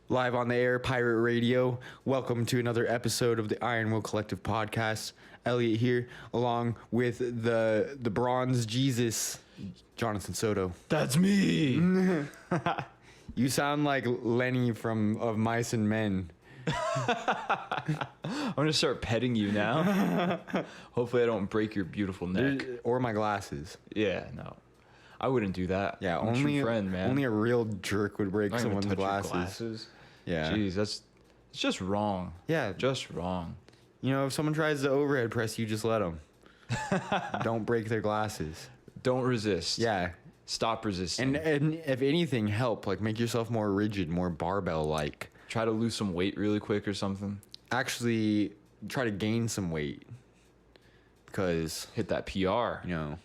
Live on the air, Pirate Radio. Welcome to another episode of the Iron Will Collective podcast. Elliot here, along with the bronze Jesus, Jonathan Soto. That's me. You sound like Lenny from Of Mice and Men. I'm gonna start petting you now. Hopefully, I don't break your beautiful neck. Or my glasses. Yeah, no, I wouldn't do that. Yeah, I'm a only true friend, man. Only a real jerk would break I don't even someone's touch your glasses. Yeah. Jeez, it's just wrong. Yeah. Just wrong. You know, if someone tries to overhead press you, just let them. Don't break their glasses. Don't resist. Yeah. Stop resisting. And if anything, help. Like, make yourself more rigid, more barbell-like. Try to lose some weight really quick or something. Actually, try to gain some weight. Because, Hit that PR. you know,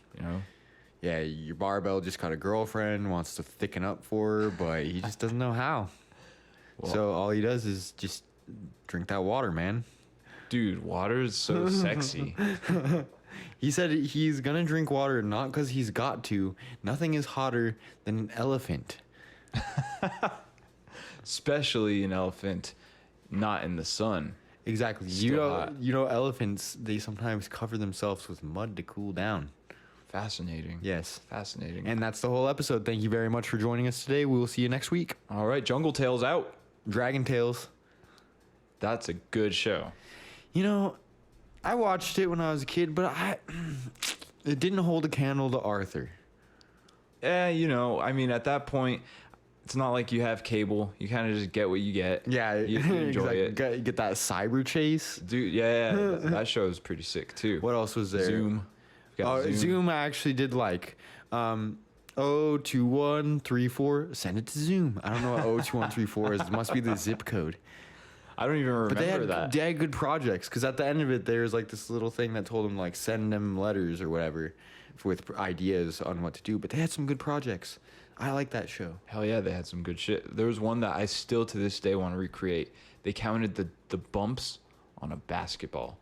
Yeah. your barbell just got a girlfriend, wants to thicken up for her, but he just doesn't know how. Well, So all he does is just drink that water, man. dude, water is so sexy. He said he's gonna drink water not because he's got to. Nothing is hotter than an elephant. Especially an elephant not in the sun. Exactly. Still hot. You know, elephants, they sometimes cover themselves with mud to cool down. Fascinating. Yes. Fascinating. And that's the whole episode. Thank you very much for joining us today. We will see you next week. All right, Jungle Tales out. Dragon Tales. That's a good show. You know, I watched it when I was a kid, but it didn't hold a candle to Arthur. I mean, at that point, it's not like you have cable. You kind of just get what you get. Yeah, You enjoy it. Get that cyber chase. Dude, yeah, that show is pretty sick, too. What else was there? Zoom. You got Zoom I actually did like. 02134. Send it to Zoom. I don't know what 02134 is. It must be the zip code. I don't even remember that. They had good projects because at the end of it, there's like this little thing that told them like send them letters or whatever with ideas on what to do. But they had some good projects. I like that show. Hell yeah, they had some good shit. There was one that I still to this day want to recreate. They counted the bumps on a basketball.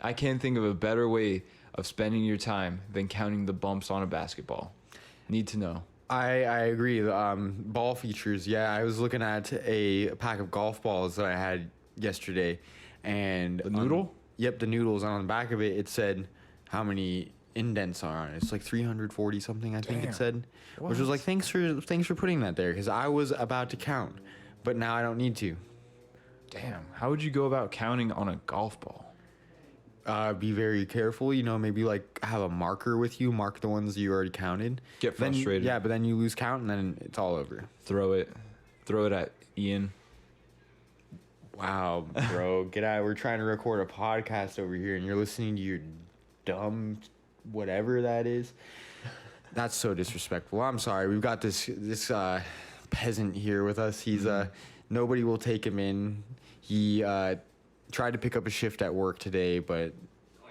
I can't think of a better way of spending your time than counting the bumps on a basketball. Need to know. I agree. Ball features. Yeah, I was looking at a pack of golf balls that I had yesterday, and The noodle? Yep, the noodles. And on the back of it, it said how many indents are on it. It's like 340 something. I think it Damn. said, which was like thanks for putting that there because I was about to count, but now I don't need to. Damn. How would you go about counting on a golf ball? Be very careful. You know, maybe like have a marker with you. Mark the ones you already counted. Get frustrated. Yeah, but then you lose count and then it's all over. Throw it at Ian. Wow, bro, get out. We're trying to record a podcast over here and you're listening to your dumb whatever that is. That's so disrespectful. I'm sorry. We've got this peasant here with us. He's nobody will take him in. He tried to pick up a shift at work today, but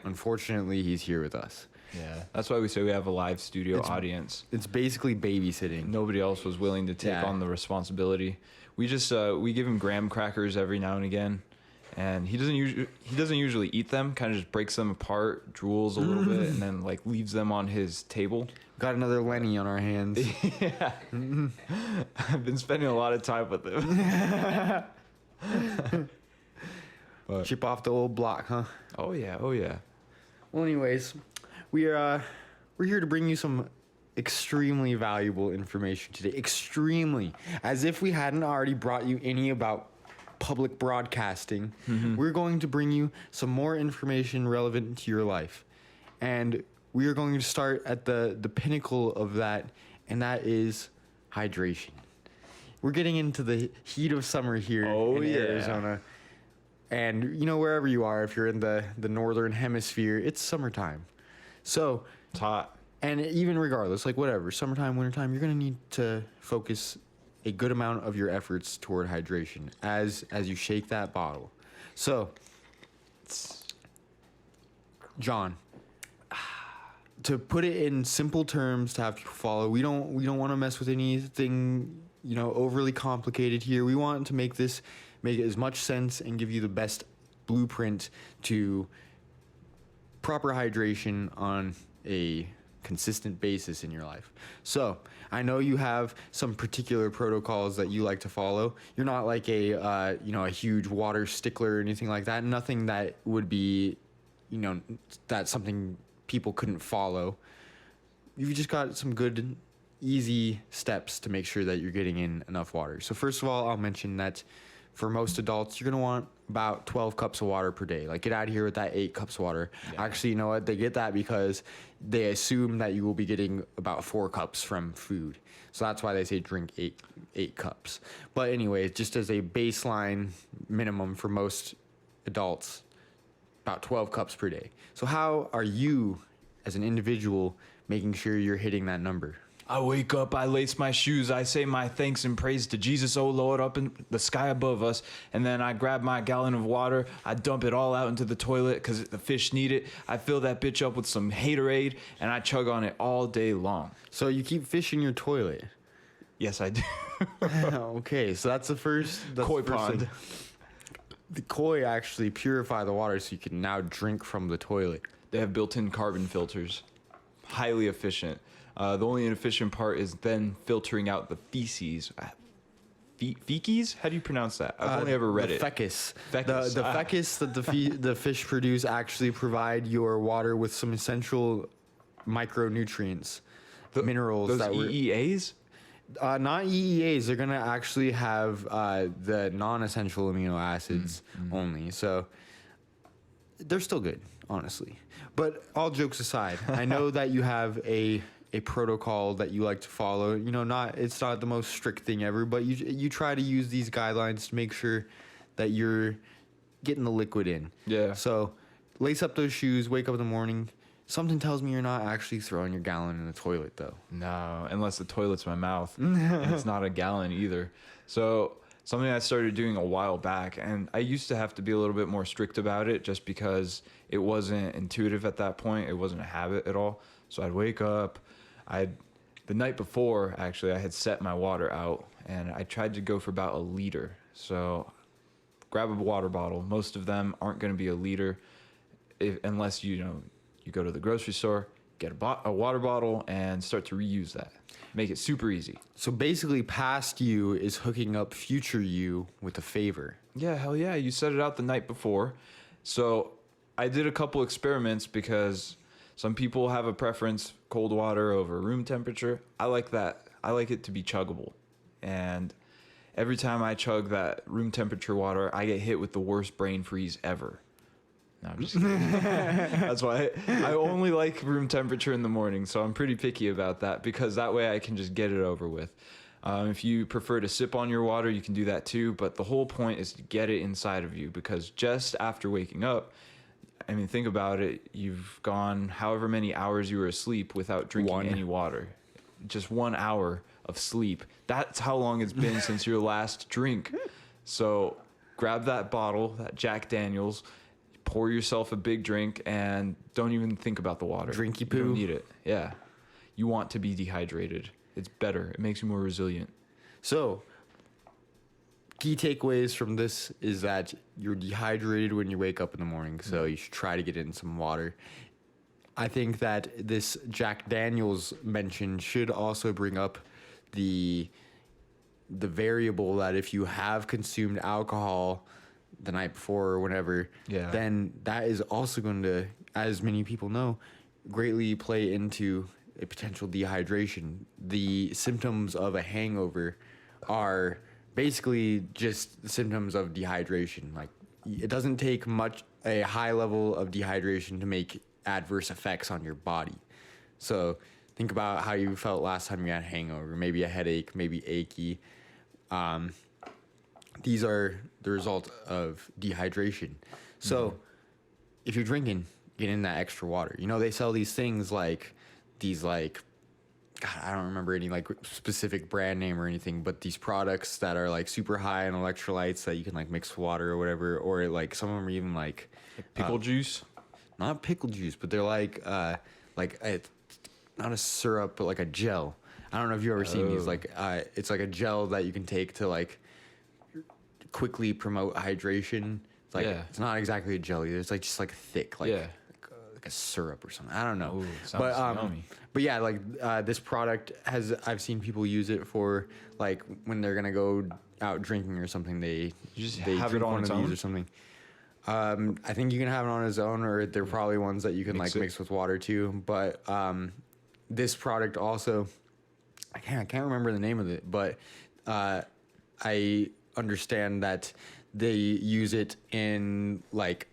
unfortunately he's here with us. Yeah. That's why we say we have a live studio audience. It's basically babysitting. Nobody else was willing to take on the responsibility. We just we give him graham crackers every now and again, and he doesn't usually eat them. Kind of just breaks them apart, drools a little bit, and then like leaves them on his table. Got another Lenny on our hands. Yeah, I've been spending a lot of time with him. But, Chip off the old block, huh? oh yeah. Well, anyways, we're here to bring you some extremely valuable information today. Extremely. As if we hadn't already brought you any about public broadcasting. We're going to bring you some more information relevant to your life. And we are going to start at the pinnacle of that, and that is hydration. We're getting into the heat of summer here in Arizona. And, you know, wherever you are, if you're in the northern hemisphere, it's summertime. So, It's hot. and even regardless, like whatever, summertime, wintertime, you're going to need to focus a good amount of your efforts toward hydration as you shake that bottle. So, John, to put it in simple terms to have people follow, we don't want to mess with anything, you know, overly complicated here. We want to make it as much sense and give you the best blueprint to proper hydration on a consistent basis in your life. So I know you have some particular protocols that you like to follow. You're not like a huge water stickler or anything like that. Nothing that would be, that's something people couldn't follow. You've just got some good, easy steps to make sure that you're getting in enough water. So first of all, I'll mention that for most adults, you're going to want about 12 cups of water per day. Like, get out of here with that 8 cups of water. Yeah. Actually, you know what? They get that because they assume that you will be getting about 4 cups from food. So that's why they say drink eight cups. But anyway, just as a baseline minimum for most adults, about 12 cups per day. So how are you, as an individual, making sure you're hitting that number? I wake up, I lace my shoes, I say my thanks and praise to Jesus, oh Lord, up in the sky above us, and then I grab my gallon of water, I dump it all out into the toilet because the fish need it. I fill that bitch up with some Haterade, and I chug on it all day long. So you keep fish in your toilet? Yes, I do. Okay, so that's the first... Koi pond. The koi actually purify the water so you can now drink from the toilet. They have built-in carbon filters. Highly efficient. The only inefficient part is then filtering out the feces. Feces? How do you pronounce that? I've only ever read it. Fecus. Fecus. The fecus that the fish produce actually provide your water with some essential micronutrients, minerals. Those that EEAs? Not EEAs. They're going to actually have the non-essential amino acids only. So they're still good, honestly. But all jokes aside, I know that you have a protocol that you like to follow. It's not the most strict thing ever, but you try to use these guidelines to make sure that you're getting the liquid in. Yeah. So lace up those shoes, wake up in the morning. Something tells me you're not actually throwing your gallon in the toilet, though. No, unless the toilet's my mouth. And it's not a gallon either. So something I started doing a while back, and I used to have to be a little bit more strict about it just because it wasn't intuitive at that point. It wasn't a habit at all. So I'd wake up. The night before, actually, I had set my water out, and I tried to go for about a liter. So grab a water bottle. Most of them aren't going to be a liter unless you go to the grocery store, get a water bottle, and start to reuse that. Make it super easy. So basically, past you is hooking up future you with a favor. Yeah, hell yeah. You set it out the night before. So I did a couple experiments because some people have a preference cold water over room temperature. I like that. I like it to be chuggable. And every time I chug that room temperature water, I get hit with the worst brain freeze ever. No, I'm just kidding. That's why I only like room temperature in the morning, so I'm pretty picky about that because that way I can just get it over with. If you prefer to sip on your water, you can do that too, but the whole point is to get it inside of you because just after waking up, I mean, think about it, you've gone however many hours you were asleep without drinking any water. Just 1 hour of sleep. That's how long it's been since your last drink. So grab that bottle, that Jack Daniels, pour yourself a big drink, and don't even think about the water. Drinky poo. You don't need it. Yeah. You want to be dehydrated. It's better. It makes you more resilient. So, key takeaways from this is that you're dehydrated when you wake up in the morning, so you should try to get in some water. I think that this Jack Daniels mention should also bring up the variable that if you have consumed alcohol the night before or whenever, then that is also going to, as many people know, greatly play into a potential dehydration. The symptoms of a hangover are basically just symptoms of dehydration. Like, it doesn't take a high level of dehydration to make adverse effects on your body. So think about how you felt last time you had a hangover, maybe a headache, maybe achy. These are the result of dehydration. So if you're drinking, get in that extra water. They sell these things God, I don't remember any specific brand name or anything, but these products that are super high in electrolytes that you can mix with water or whatever, or some of them are even pickle juice. Not pickle juice, but they're not a syrup, but a gel. I don't know if you've ever seen these. It's a gel that you can take to quickly promote hydration. It's not exactly a gel either. It's just thick, like a syrup or something. I don't know. Ooh, sounds yummy. But yeah, like this product I've seen people use it for like when they're gonna go out drinking or something. They have drink it on one its of these own? or something. I think you can have it on its own, or they're probably ones that you can mix with water too. But this product also, I can't remember the name of it, but I understand that they use it in like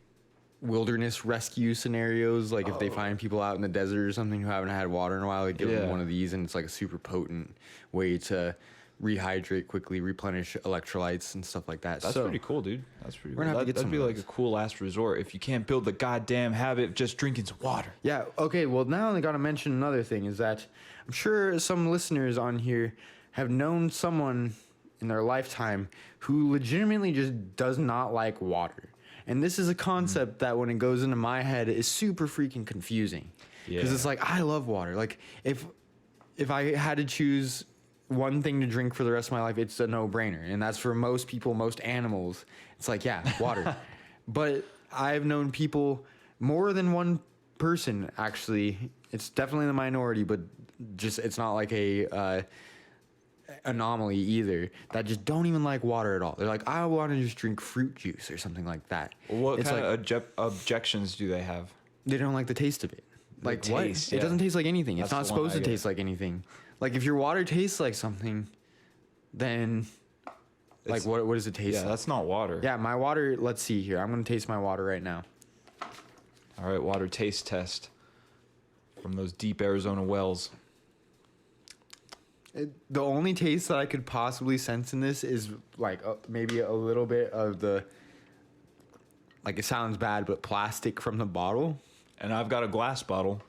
wilderness rescue scenarios. Like if they find people out in the desert or something who haven't had water in a while, they give them one of these, and it's like a super potent way to rehydrate quickly, replenish electrolytes and stuff like that. That's pretty cool, dude. That's pretty We're cool. gonna have to get That'd some be of like a those. cool last resort if you can't build the goddamn habit of just drinking some water. Yeah, okay, well now I gotta mention another thing is that I'm sure some listeners on here have known someone in their lifetime who legitimately just does not like water. And this is a concept that when it goes into my head is super freaking confusing. Because it's like, I love water. Like if I had to choose one thing to drink for the rest of my life, it's a no-brainer. And that's for most people, most animals. It's like, yeah, water. But I've known people, more than one person actually, it's definitely the minority, but just it's not like a anomaly either, that just don't even like water at all. They're like, I want to just drink fruit juice or something like that. What It's kind like, of objections do they have? they don't like the taste of it. Like taste, what? It yeah. doesn't taste like anything. It's That's not the one supposed I to get. taste like anything. Like if your water tastes like something, then like It's- what does it taste Yeah, like? that's not water. Yeah, my water, let's see here. I'm going to taste my water right now. All right, water taste test from those deep Arizona wells. The only taste that I could possibly sense in this is like maybe a little bit of the, like it sounds bad, but plastic from the bottle. And I've got a glass bottle.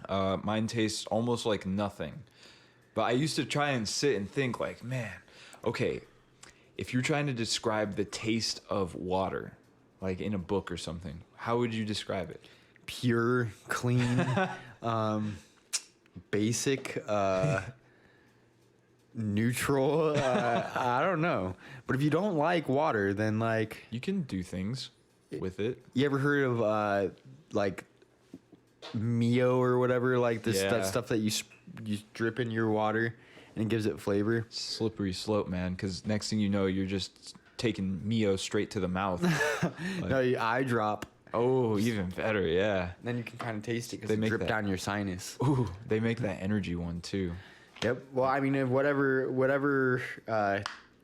Mine tastes almost like nothing. But I used to try and sit and think like, man, okay, if you're trying to describe the taste of water, like in a book or something, how would you describe it? Pure, clean, basic, neutral. I don't know. But if you don't like water, then like, You can do things with it. you ever heard of like Mio or whatever? Like this Yeah. that stuff that you drip in your water and it gives it flavor. Slippery slope, man, because next thing you know, you're just taking Mio straight to the mouth. No, you eye drop. Oh, even better, yeah. Then you can kind of taste it because They it make drip that- down your sinus. Ooh, they make that energy one too. Yep. Well, I mean, if whatever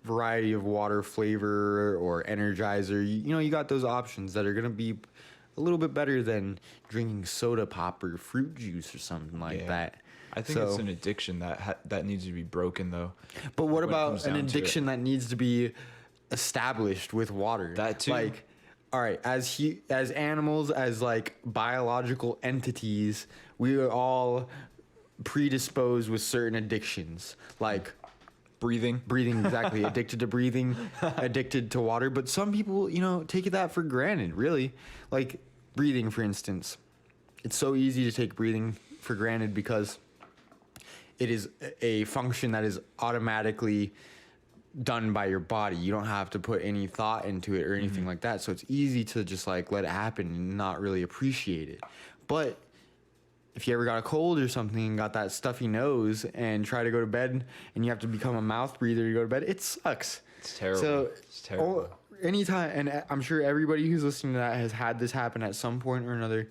variety of water flavor or energizer, you got those options that are gonna be a little bit better than drinking soda pop or fruit juice or something like Yeah. that. I think it's an addiction that needs to be broken, though. But what when it about comes an down to addiction that needs to be established with water? That too. Like, all right, as animals, as like biological entities, we are all predisposed with certain addictions, like Breathing. exactly. Addicted to breathing, addicted to water. But some people, take that for granted, really. Like breathing, for instance. It's so easy to take breathing for granted because it is a function that is automatically done by your body. You don't have to put any thought into it or anything like that. So it's easy to just like let it happen and not really appreciate it. But if you ever got a cold or something and got that stuffy nose and try to go to bed and you have to become a mouth breather to go to bed, it sucks. It's terrible. So It's terrible. anytime, and I'm sure everybody who's listening to that has had this happen at some point or another.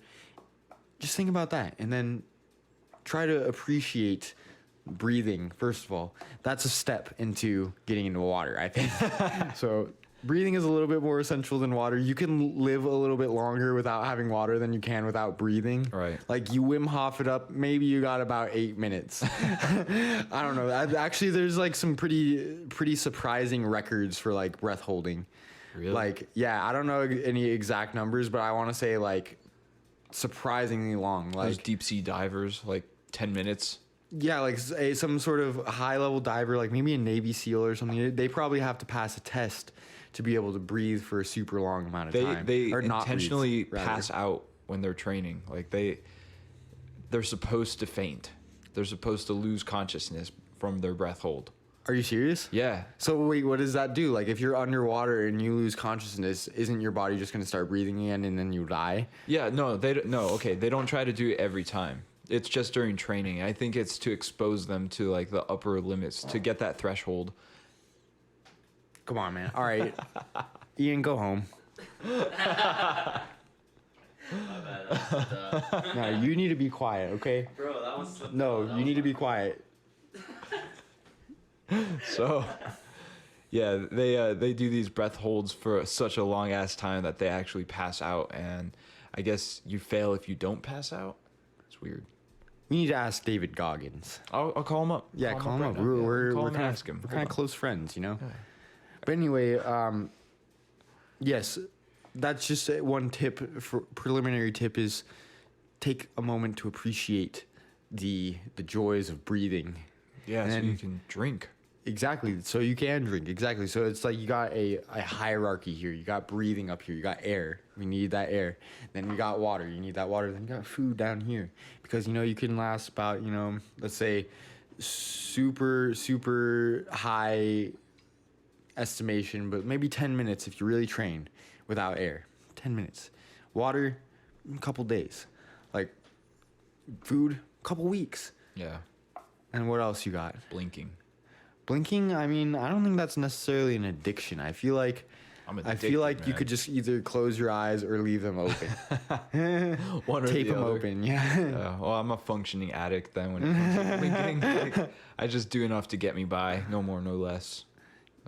Just think about that and then try to appreciate breathing. First of all, that's a step into getting into water, I think. So breathing is a little bit more essential than water. You can live a little bit longer without having water than you can without breathing. Right. Like you Wim Hof it up, maybe you got about 8 minutes. I don't know. Actually, there's like some pretty surprising records for like breath holding. Really? Like, yeah, I don't know any exact numbers, but I want to say like surprisingly long. Those Like, deep sea divers, like 10 minutes. yeah, like some sort of high level diver, like maybe a Navy SEAL or something. They probably have to pass a test to be able to breathe for a super long amount of time. They or not intentionally breathe, rather. pass out when they're training. Like they're supposed to faint. They're supposed to lose consciousness from their breath hold. Are you serious? Yeah. So wait, what does that do? Like if you're underwater and you lose consciousness, isn't your body just going to start breathing again and then you die? Yeah, no, okay, they don't try to do it every time. It's just during training. I think it's to expose them to like the upper limits to get that threshold. Come on, man. All right. Ian, go home. No, you need to be quiet, okay? Bro, that was so No, you need to be quiet. So, yeah, they do these breath holds for such a long ass time that they actually pass out, and I guess you fail if you don't pass out. It's weird. We need to ask David Goggins. I'll call him up. Yeah, call him right up. now. We're Call him and kind ask him. of we're Hold kind of on. close friends, you know. Yeah. But anyway, yes, that's just one tip. For preliminary tip is take a moment to appreciate the joys of breathing. Yeah, And so then- you can drink. Exactly. So you can drink. Exactly. So it's like you got a hierarchy here. You got breathing up here. You got air. We need that air. Then you got water. You need that water. Then you got food down here. Because, you can last about, let's say super, super high estimation, but maybe 10 minutes if you really train without air. 10 minutes. Water, a couple days. Like food, a couple weeks. Yeah, And what else you got? blinking. Blinking, I mean, I don't think that's necessarily an addiction. I feel like I'm you addicted, could just either close your eyes or leave them open. One or Tape the them other. open, yeah. Well, I'm a functioning addict then when it comes to blinking. Like, I just do enough to get me by, no more, no less.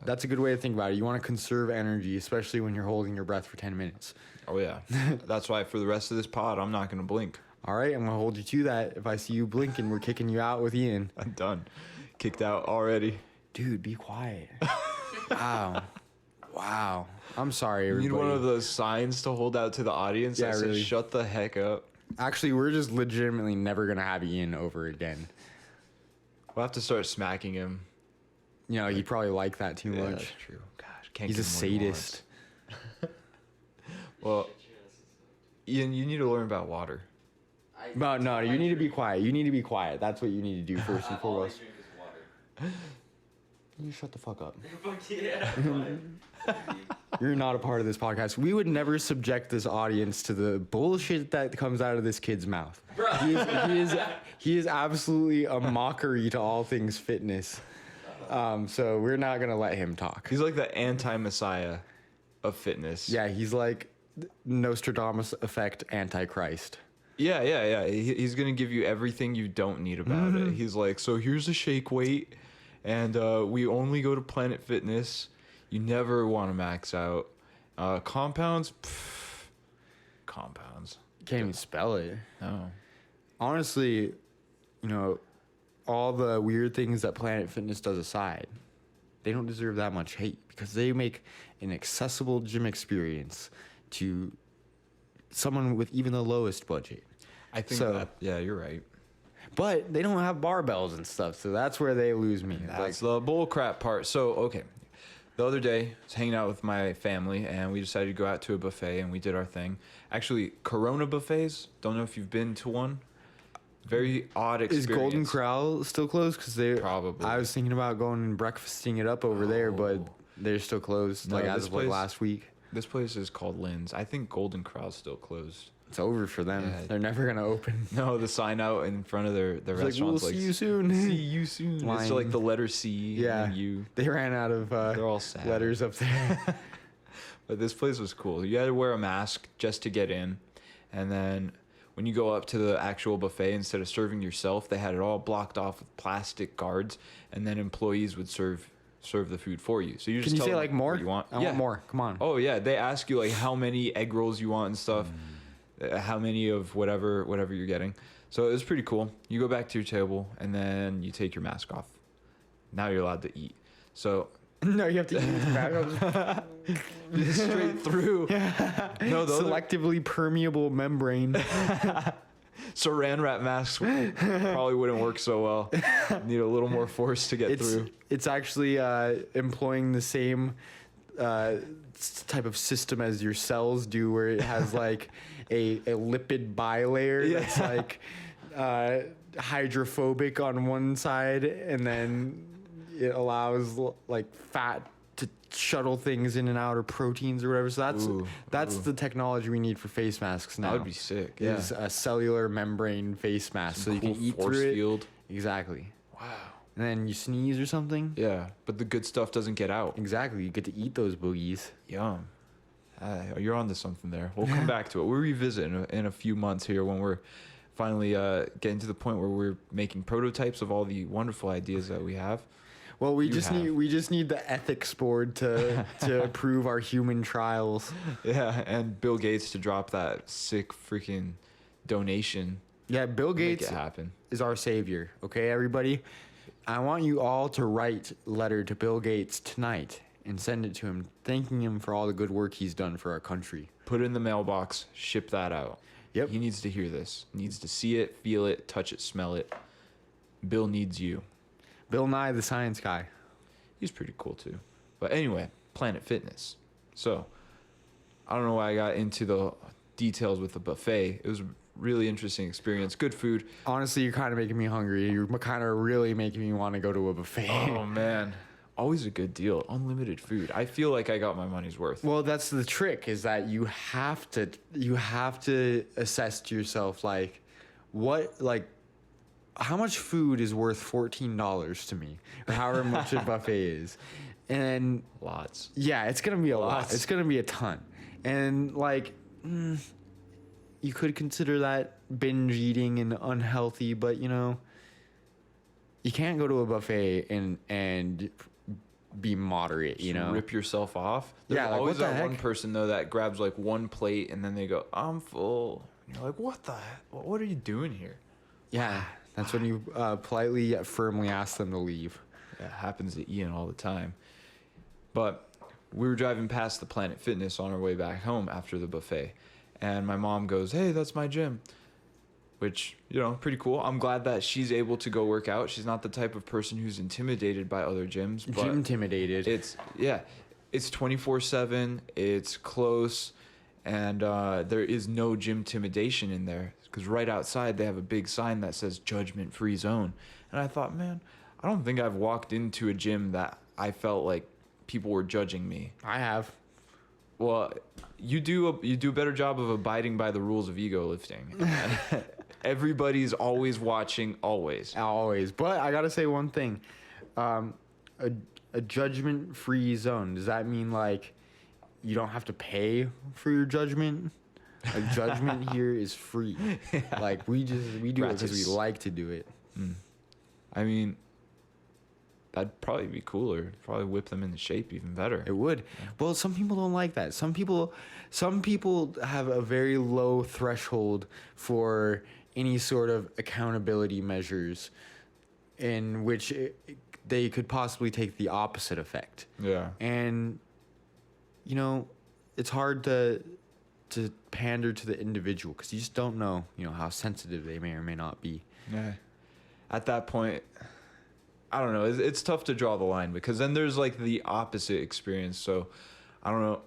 That's a good way to think about it. You want to conserve energy, especially when you're holding your breath for 10 minutes. Oh yeah, that's why for the rest of this pod, I'm not gonna blink. All right, I'm going to hold you to that. If I see you blinking, we're kicking you out with Ian. I'm done. Kicked out already. Dude, be quiet. Wow. Wow. I'm sorry, You everybody. need one of those signs to hold out to the audience Yeah, that says, really. "Shut the heck up." Actually, we're just legitimately never going to have Ian over again. We'll have to start smacking him. He'd probably like that too Yeah, much. that's true. Gosh, can't He's a give him what he sadist. wants. Well, Ian, you need to learn about water. But no, you need to be quiet. You need to be quiet. That's what you need to do first and All I foremost. drink is water. You shut the fuck up. Fuck yeah. You're not a part of this podcast. We would never subject this audience to the bullshit that comes out of this kid's mouth. Bro. He is absolutely a mockery to all things fitness. So we're not gonna let him talk. He's like the anti-messiah of fitness. Yeah, he's like Nostradamus effect Antichrist. Yeah. He's gonna give you everything you don't need about it. He's like, so here's a shake weight, and we only go to Planet Fitness. You never want to max out. Compounds, compounds. Can't even spell it. No. Honestly, all the weird things that Planet Fitness does aside, they don't deserve that much hate because they make an accessible gym experience to someone with even the lowest budget. I think So- that. Yeah, you're right. But they don't have barbells and stuff, so that's where they lose me. It's That's the bull crap part. So, okay. The other day, I was hanging out with my family, and we decided to go out to a buffet, and we did our thing. Actually, Corona buffets, don't know if you've been to one. Very odd Is experience. Golden Corral still closed? Because they Probably. I was thinking about going and breakfasting it up over there, but Oh. they're still closed. No, like as this of like place- last week, This place is called Lynn's. I think Golden Corral's still closed. it's over for them. Yeah. They're never gonna open. No, the sign out in front of their It's like, restaurant's we'll see you soon. See you soon. It's Line. like the letter C Yeah. and U. They ran out of They're all sad. letters up there. But this place was cool. You had to wear a mask just to get in. And then when you go up to the actual buffet, instead of serving yourself, they had it all blocked off with plastic guards. And then employees would serve the food for you. So you just Can you tell say them like more? what you want. I want more. Come on. Oh yeah, they ask you like how many egg rolls you want and stuff, how many of whatever you're getting. So it was pretty cool. You go back to your table and then you take your mask off. Now you're allowed to eat. So No, you have to eat it back. straight through. No, the other Selectively permeable membrane. saran wrap masks probably wouldn't work so well. Need a little more force to get through. It's actually employing the same type of system as your cells do, where it has like a lipid bilayer that's like hydrophobic on one side, and then it allows like fat to shuttle things in and out, or proteins or whatever. So that's the technology we need for face masks now. That would be sick. Yeah. Is a cellular membrane face mask, so you Cool can eat force through it. field. Exactly. Wow. And then you sneeze or something. Yeah, but the good stuff doesn't get out. Exactly. You get to eat those boogies. Yum. You're onto something there. We'll come back to it. We'll revisit in a few months here when we're finally getting to the point where we're making prototypes of all the wonderful ideas that we have. Well, we just need the ethics board to approve our human trials. Yeah, and Bill Gates to drop that sick freaking donation. Yeah, Bill Gates Make it happen. is our savior. Okay, everybody. I want you all to write a letter to Bill Gates tonight and send it to him, thanking him for all the good work he's done for our country. Put it in the mailbox. Ship that out. Yep. He needs to hear this. Needs to see it, feel it, touch it, smell it. Bill needs you. Bill Nye, the science guy. He's pretty cool too. But anyway, Planet Fitness. So, I don't know why I got into the details with the buffet. It was a really interesting experience. Good food. Honestly, you're kind of making me hungry. You're kind of really making me want to go to a buffet. Oh man, always a good deal. Unlimited food. I feel like I got my money's worth. Well, that's the trick, is that you have to assess to yourself, like, how much food is worth $14 to me, or however much a buffet is. And Lots. yeah, it's gonna be a lot. Lots. It's gonna be a ton. And like, you could consider that binge eating and unhealthy, but you can't go to a buffet and be moderate. Just rip yourself off. There's Yeah, like, always what the that one heck? person though that grabs like one plate and then they go, "I'm full." And you're like, "What the heck? What are you doing here?" Yeah, that's when you politely yet firmly ask them to leave. Yeah, it happens to Ian all the time. But we were driving past the Planet Fitness on our way back home after the buffet. And my mom goes, "Hey, that's my gym." Which, pretty cool. I'm glad that she's able to go work out. She's not the type of person who's intimidated by other gyms. But Gym intimidated. it's 24/7. It's close. And there is no gym intimidation in there. Because right outside, they have a big sign that says judgment-free zone. And I thought, man, I don't think I've walked into a gym that I felt like people were judging me. I have. Well, you do a better job of abiding by the rules of ego lifting. Everybody's always watching, always. Always. But I gotta say one thing. A judgment-free zone. Does that mean like you don't have to pay for your judgment? Like, judgment here is free. Yeah. Like we do it because Gratis. we like to do it. I mean, that'd probably be cooler. Probably whip them into shape even better. It would. Well, some people don't like that. Some people have a very low threshold for any sort of accountability measures in which they could possibly take the opposite effect. Yeah. And it's hard to pander to the individual because you just don't know, how sensitive they may or may not be. Yeah. At that point, I don't know. It's tough to draw the line because then there's like the opposite experience. So I don't know.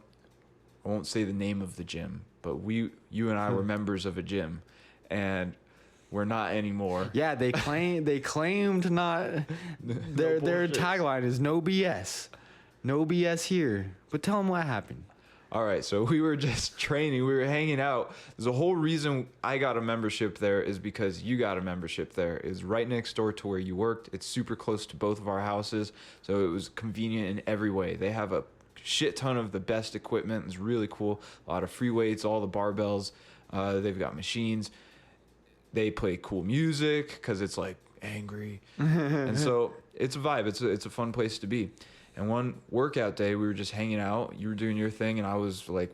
I won't say the name of the gym, but you and I were members of a gym, and we're not anymore. Yeah, they claimed not. Their bullshit. tagline is "No BS, no BS here." But tell them what happened. All right, so we were just training. We were hanging out. There's a whole reason I got a membership there is because you got a membership there. It's right next door to where you worked. It's super close to both of our houses, so it was convenient in every way. They have a shit ton of the best equipment. It's really cool. A lot of free weights, all the barbells. They've got machines. They play cool music because it's like angry. And so it's a vibe. It's a fun place to be. And one workout day, we were just hanging out. You were doing your thing, and I was like,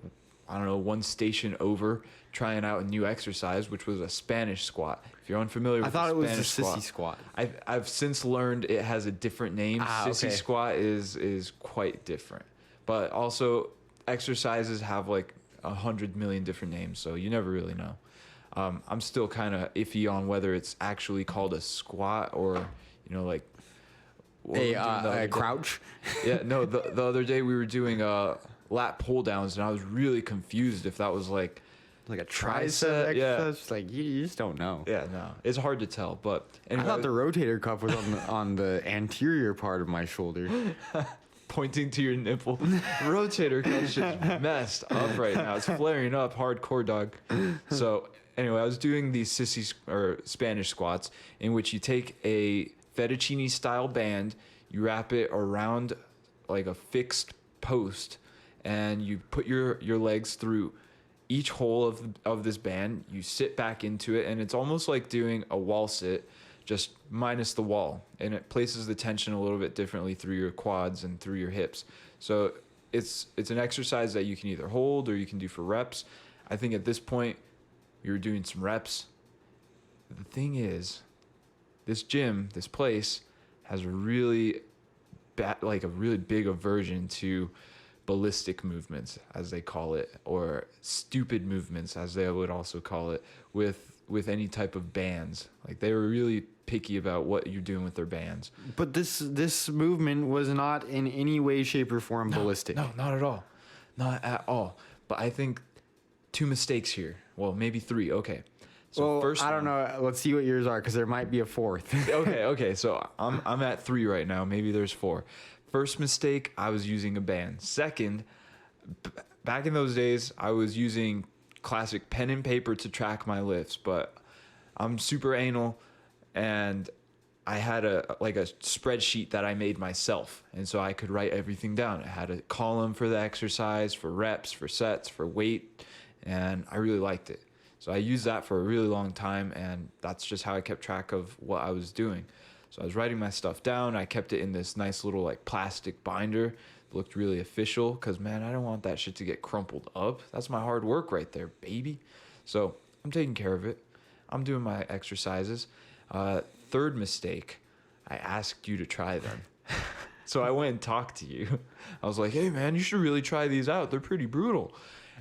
I don't know, one station over, trying out a new exercise, which was a Spanish squat. If you're unfamiliar with I thought the it was the Spanish sissy squat. I've since learned it has a different name. Sissy okay. squat is quite different. But also, exercises have like 100 million different names, so you never really know. I'm still kind of iffy on whether it's actually called a squat or, like... A crouch. Yeah, no, the other day we were doing lat pull downs, and I was really confused if that was like like a Tricep, tricep yeah. exercise. It's like you just don't know. Yeah, no, it's hard to tell. But I anyway, thought the rotator cuff was on the anterior part of my shoulder. pointing to your nipple. Rotator cuff's just messed up right now. It's flaring up hardcore, dog. So anyway, I was doing these or Spanish squats in which you take a fettuccine style band, you wrap it around like a fixed post, and you put your legs through each hole of this band. You sit back into it, and it's almost like doing a wall sit, just minus the wall, and it places the tension a little bit differently through your quads and through your hips. So it's an exercise that you can either hold or you can do for reps. I think at this point we were doing some reps. The thing is, this gym, this place, has a really big aversion to ballistic movements, as they call it, or stupid movements, as they would also call it, with any type of bands. Like, they were really picky about what you're doing with their bands. But this movement was not in any way, shape, or form ballistic. No, not at all. Not at all. But I think 2 mistakes here. Well, maybe 3. Okay. So Well, first I don't know. Let's see what yours are, because there might be a 4th. Okay. So I'm at 3 right now. Maybe there's 4. First mistake, I was using a band. Second, back in those days, I was using classic pen and paper to track my lifts, but I'm super anal, and I had a spreadsheet that I made myself, and so I could write everything down. I had a column for the exercise, for reps, for sets, for weight, and I really liked it. So I used that for a really long time, and that's just how I kept track of what I was doing. So I was writing my stuff down. I kept it in this nice little like plastic binder. It looked really official because, man, I don't want that shit to get crumpled up. That's my hard work right there, baby. So I'm taking care of it. I'm doing my exercises. Third mistake, I asked you to try them. So I went and talked to you. I was like, hey, man, you should really try these out. They're pretty brutal.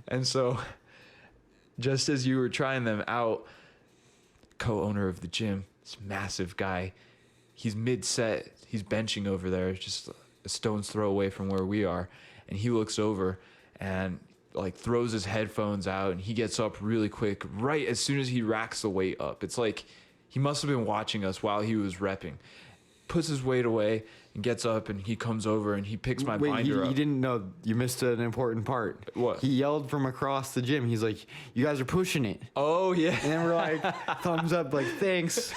And so just as you were trying them out, co-owner of the gym, this massive guy, he's mid-set. He's benching over there, just a stone's throw away from where we are. And he looks over and like throws his headphones out, and he gets up really quick right as soon as he racks the weight up. It's like he must have been watching us while he was repping. Puts his weight away and gets up, and he comes over and he picks my binder up. You didn't know. You missed an important part. What? He yelled from across the gym. He's like, "You guys are pushing it." Oh, yeah. And then we're like, thumbs up, like, thanks.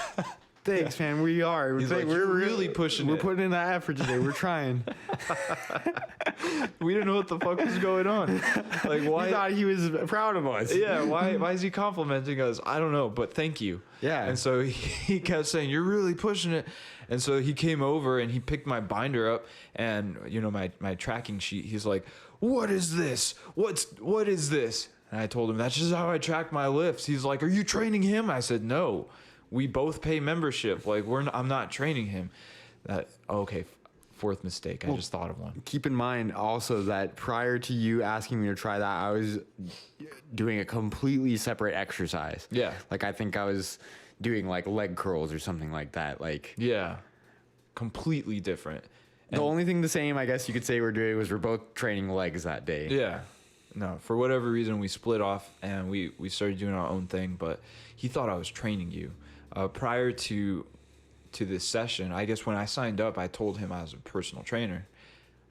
Thanks, man. We are. He's like, "You're really pushing We're it." putting in that effort today. We're trying. We didn't know what the fuck was going on. Like, why? We thought he was proud of us. Yeah, why is he complimenting us? I don't know, but thank you. Yeah. And so he kept saying, "You're really pushing it." And so he came over and he picked my binder up and, you know, my tracking sheet. He's like, "What is this? What is this?" And I told him, "That's just how I track my lifts." He's like, "Are you training him?" I said, "No. We both pay membership. Like, I'm not training him." Okay. 4th mistake. I just thought of one. Keep in mind also that prior to you asking me to try that, I was doing a completely separate exercise. Yeah. Like, I think I was doing like leg curls or something like that. Like, Yeah. Completely different. the only thing the same, I guess you could say, we're doing was we're both training legs that day. Yeah. No, for whatever reason, we split off and we started doing our own thing, but he thought I was training you. Prior to this session, I guess when I signed up, I told him I was a personal trainer.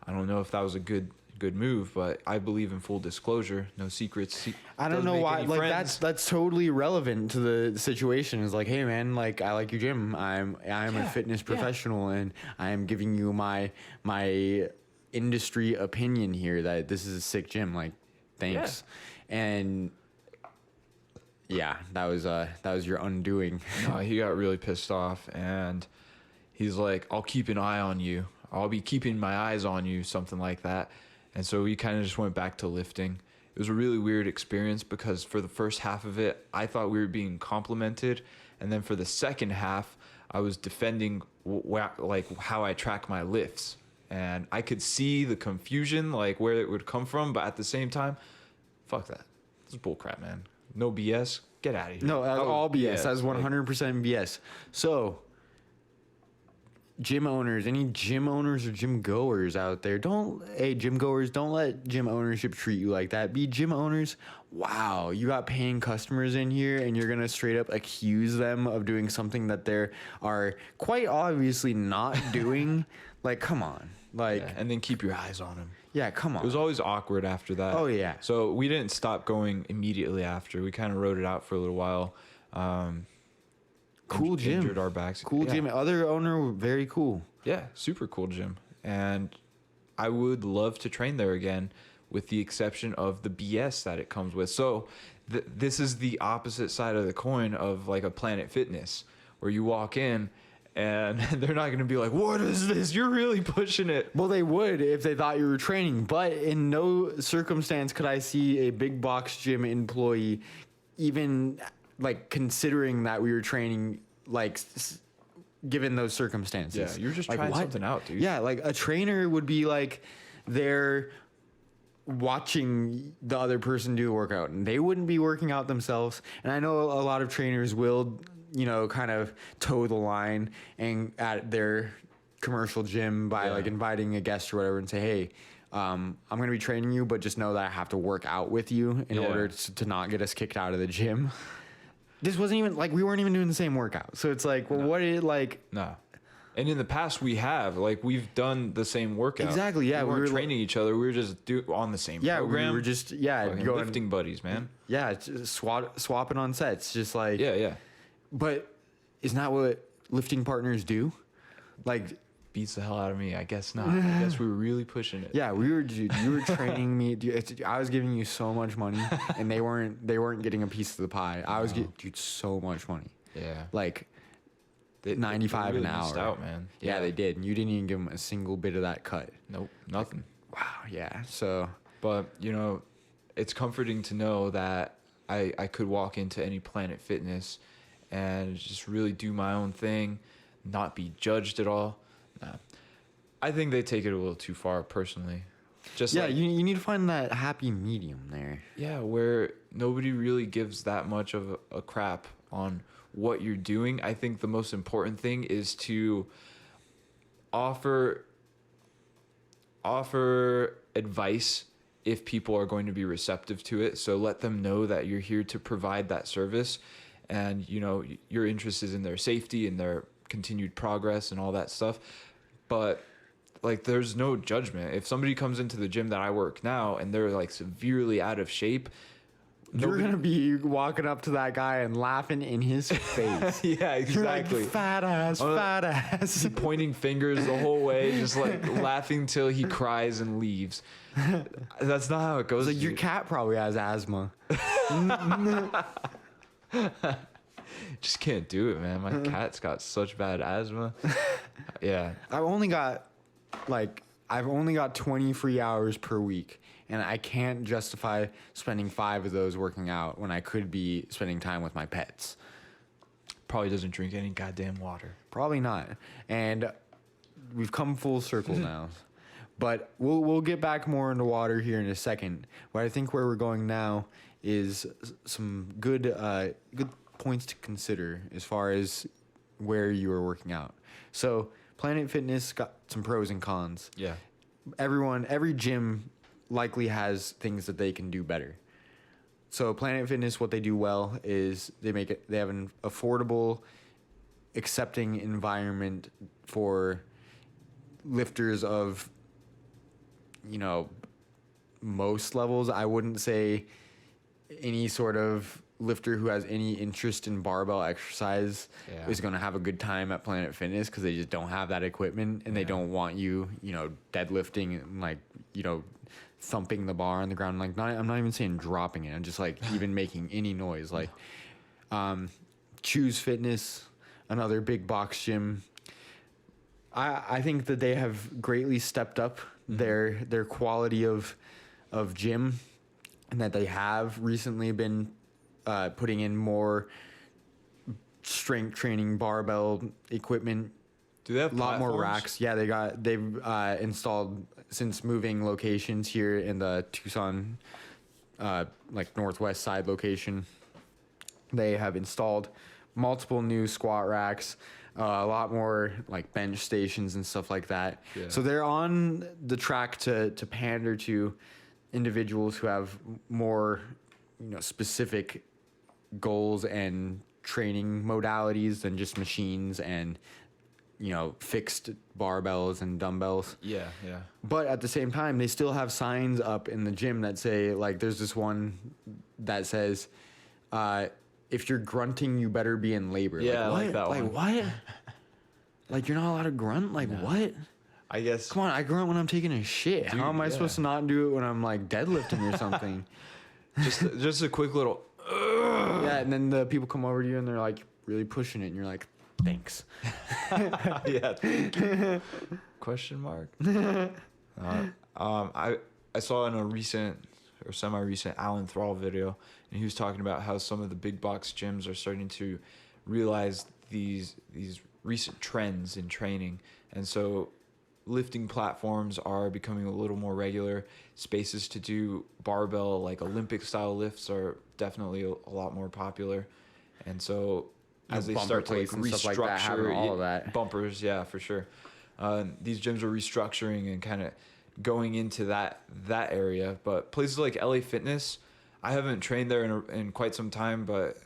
I don't know if that was a good move, but I believe in full disclosure, no secrets. I don't know why. Like, that's totally relevant to the situation. It's like, hey man, like, I like your gym. I'm a fitness professional, and I am giving you my industry opinion here that this is a sick gym. Like, thanks. Yeah. And yeah, that was your undoing. No, he got really pissed off, and he's like, "I'll keep an eye on you. I'll be keeping my eyes on you," something like that. And so we kind of just went back to lifting. It was a really weird experience because for the first half of it, I thought we were being complimented, and then for the second half, I was defending like how I track my lifts, and I could see the confusion, like where it would come from, but at the same time, fuck that. This is bullcrap, man. No BS. Get out of here. No, that was all BS. That was Like, 100% BS. So, gym owners, any gym owners or gym goers out there, gym goers, don't let gym ownership treat you like that. Be gym owners. Wow, you got paying customers in here and you're going to straight up accuse them of doing something that they are quite obviously not doing. Like, come on. Like, Yeah, and then keep your eyes on him. yeah, come on. It was always awkward after that. Oh, yeah. So we didn't stop going immediately after. We kind of rode it out for a little while. Cool gym. Injured our backs. Cool Yeah. gym. Other owner, very cool. Yeah, super cool gym. And I would love to train there again, with the exception of the BS that it comes with. So this is the opposite side of the coin of like a Planet Fitness, where you walk in and they're not going to be like, what is this? You're really pushing it. Well, they would if they thought you were training, but in no circumstance could I see a big box gym employee even like considering that we were training, like given those circumstances. Yeah, you're just like, trying what? something out, dude. Yeah, like a trainer would be like they're watching the other person do a workout and they wouldn't be working out themselves. And I know a lot of trainers will, kind of toe the line and at their commercial gym by like inviting a guest or whatever and say, hey, I'm going to be training you, but just know that I have to work out with you in order to not get us kicked out of the gym. This wasn't even like we weren't even doing the same workout. So it's like, well, what is it like? No. And in the past, we've done the same workout. Exactly, yeah, We we weren't were training each other. We were just on the same program. we were just Fucking going lifting buddies, man. Yeah, just swapping on sets, just like Yeah. But isn't that what lifting partners do? Like, Beats the hell out of me. I guess not. I guess we were really pushing it. yeah, you were training me. Dude, I was giving you so much money, and they weren't getting a piece of the pie. I was getting so much money, Yeah. like They 95 really an hour. missed out, man. Yeah, they did. And you didn't even give them a single bit of that cut. Nope, nothing. Wow. Yeah. So But, it's comforting to know that I could walk into any Planet Fitness and just really do my own thing, not be judged at all. Nah. I think they take it a little too far, personally. Just yeah, like, you need to find that happy medium there. yeah, where nobody really gives that much of a crap on what you're doing. I think the most important thing is to offer advice if people are going to be receptive to it. So let them know that you're here to provide that service, and your interest is in their safety and their continued progress and all that stuff. But like, there's no judgment. If somebody comes into the gym that I work now and they're like severely out of shape, You're gonna be walking up to that guy and laughing in his face. yeah, You're like, exactly. fat ass. Pointing fingers the whole way, just like laughing till he cries and leaves. That's not how it goes. Like, your dude. cat probably has asthma. Just can't do it, man. My cat's got such bad asthma. Yeah. I've only got 20 free hours per week, and I can't justify spending 5 of those working out when I could be spending time with my pets. Probably doesn't drink any goddamn water. Probably not. And we've come full circle now. But we'll get back more into water here in a second. But I think where we're going now is some good points to consider as far as where you are working out. So Planet Fitness got some pros and cons. Yeah. Every gym likely has things that they can do better. So Planet Fitness, what they do well is they have an affordable, accepting environment for lifters of, most levels. I wouldn't say any sort of lifter who has any interest in barbell exercise is going to have a good time at Planet Fitness, because they just don't have that equipment, and they don't want you, deadlifting and thumping the bar on the ground. I'm not even saying dropping it. I'm just even making any noise. Choose Fitness, another big box gym. I think that they have greatly stepped up their quality of gym, and that they have recently been putting in more strength training barbell equipment. Do they have a lot more platforms? racks? Yeah, they've installed, since moving locations here in the Tucson, northwest side location. They have installed multiple new squat racks. a lot more like bench stations and stuff like that. Yeah. So they're on the track to pander to individuals who have more, specific goals and training modalities than just machines and, fixed barbells and dumbbells. Yeah, yeah. But at the same time, they still have signs up in the gym that say, like, there's this one that says, if you're grunting, you better be in labor. Yeah, I what? like that one. What? Like, you're not allowed to grunt? Like, what? I guess. Come on, I grunt when I'm taking a shit. Dude, How am I supposed to not do it when I'm, like, deadlifting or something? just a quick little. Yeah, and then the people come over to you and they're, like, really pushing it, and you're like, thanks. Yeah. Thank you. Question mark. I saw in a recent or semi-recent Alan Thrall video, and he was talking about how some of the big box gyms are starting to realize these recent trends in training, and so lifting platforms are becoming a little more regular. Spaces to do barbell, like Olympic style lifts, are definitely a lot more popular, and so as they Bumper start to like plates and stuff like that, having restructure all of that. bumpers, yeah, for sure. These gyms are restructuring and kind of going into that area. But places like LA Fitness, I haven't trained there in quite some time, but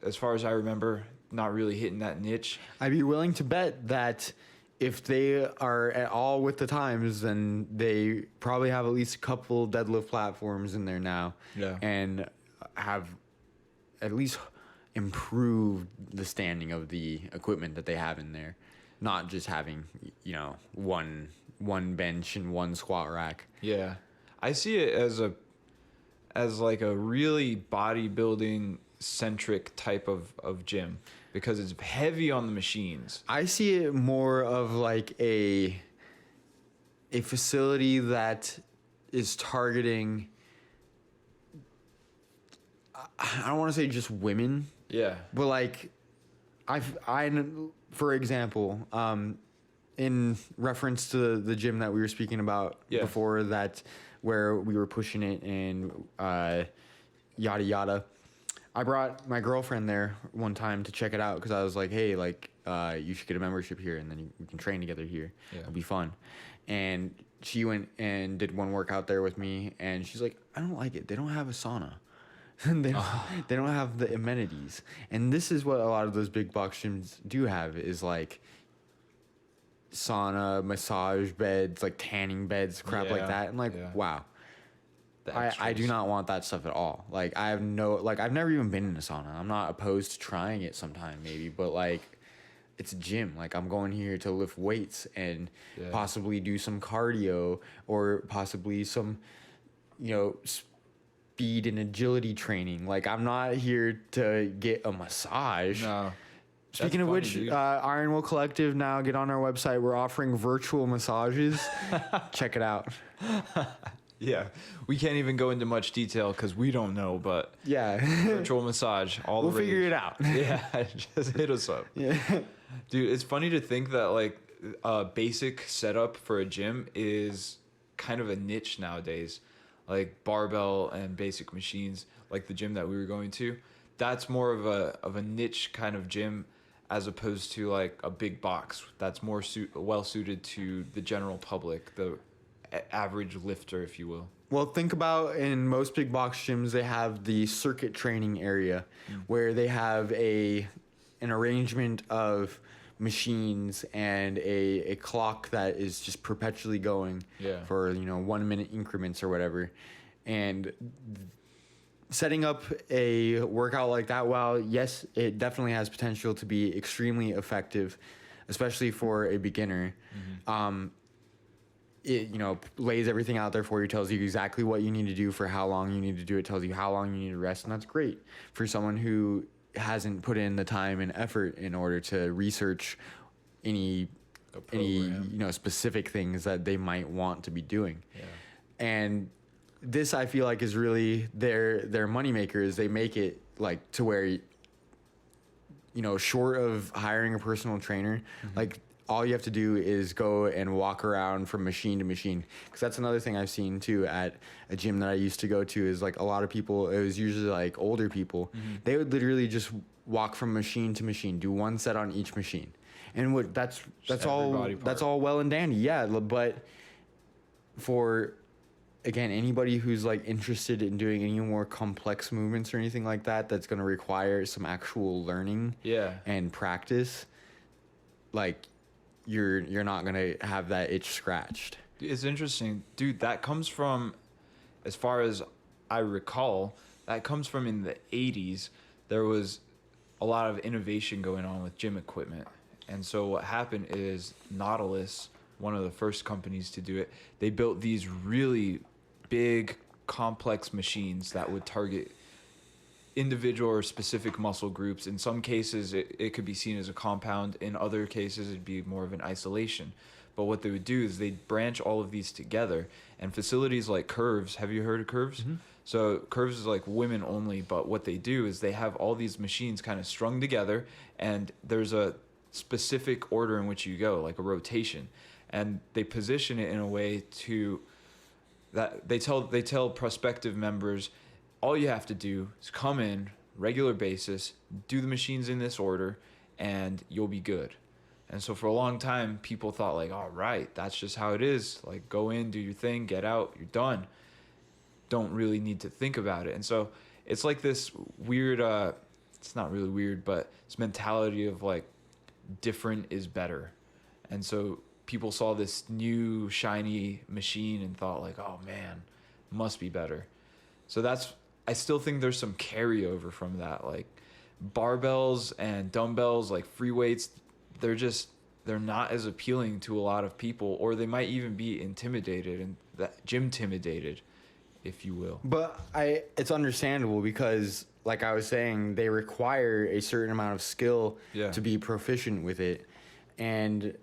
as far as I remember, not really hitting that niche. I'd be willing to bet that if they are at all with the times, then they probably have at least a couple deadlift platforms in there now. Yeah. And have at least improved the standing of the equipment that they have in there. Not just having, one bench and one squat rack. Yeah. I see it as like a really bodybuilding centric type of gym, because it's heavy on the machines. I see it more of like a facility that is targeting, I don't want to say just women, Yeah. but like for example, in reference to the gym that we were speaking about before that, where we were pushing it and yada yada, I brought my girlfriend there one time to check it out because I was like, hey, like, you should get a membership here and then we can train together here. Yeah. It'll be fun. And she went and did one workout there with me, and she's like, I don't like it. They don't have a sauna. they don't have the amenities. And this is what a lot of those big box gyms do have, is like sauna, massage beds, like tanning beds, crap like that. And like, wow. I do not want that stuff at all. Like, I've never even been in a sauna. I'm not opposed to trying it sometime, maybe, but like, it's a gym. Like, I'm going here to lift weights and possibly do some cardio or possibly some, speed and agility training. Like, I'm not here to get a massage. No. Speaking of which, Iron Will Collective, now get on our website. We're offering virtual massages. Check it out. Yeah, we can't even go into much detail because we don't know, but yeah, virtual massage, we'll figure it out. Yeah, just hit us up. Yeah, dude, it's funny to think that like a basic setup for a gym is kind of a niche nowadays, like barbell and basic machines, like the gym that we were going to. That's more of a niche kind of gym, as opposed to like a big box that's more well suited to the general public, the average lifter, if you will. Well, think about, in most big box gyms, they have the circuit training area where they have an arrangement of machines and a clock that is just perpetually going for 1 minute increments or whatever. And setting up a workout like that, while yes, it definitely has potential to be extremely effective, especially for a beginner. It lays everything out there for you, tells you exactly what you need to do for how long you need to do it, tells you how long you need to rest, and that's great for someone who hasn't put in the time and effort in order to research any specific things that they might want to be doing. And this, I feel like, is really their moneymaker, is they make it like to where short of hiring a personal trainer, like, all you have to do is go and walk around from machine to machine. Because that's another thing I've seen too at a gym that I used to go to, is like a lot of people, it was usually like older people, they would literally just walk from machine to machine, do one set on each machine. and what that's every all body that's part. all well and dandy, yeah. But for again, anybody who's like interested in doing any more complex movements or anything like that, that's going to require some actual learning Yeah. and practice, like you're not going to have that itch scratched. It's interesting, dude. That comes from, as far as I recall, that comes from in the 80s. There was a lot of innovation going on with gym equipment. And so what happened is Nautilus, one of the first companies to do it, they built these really big, complex machines that would target individual or specific muscle groups. In some cases, it could be seen as a compound. In other cases, it'd be more of an isolation. But what they would do is they'd branch all of these together. And facilities like Curves, have you heard of Curves? Mm-hmm. So Curves is like women only, but what they do is they have all these machines kind of strung together, and there's a specific order in which you go, like a rotation. And they position it in a way to that they tell prospective members, all you have to do is come in regular basis, do the machines in this order, and you'll be good. And so for a long time, people thought like, all right, that's just how it is. Like, go in, do your thing, get out, you're done. Don't really need to think about it. And so it's like this weird, it's not really weird, but this mentality of like different is better. And so people saw this new shiny machine and thought like, oh man, must be better. So I still think there's some carryover from that. Like barbells and dumbbells, like free weights, they're not as appealing to a lot of people, or they might even be intimidated and that gym-timidated, if you will. But it's understandable because, like I was saying, they require a certain amount of skill to be proficient with it. And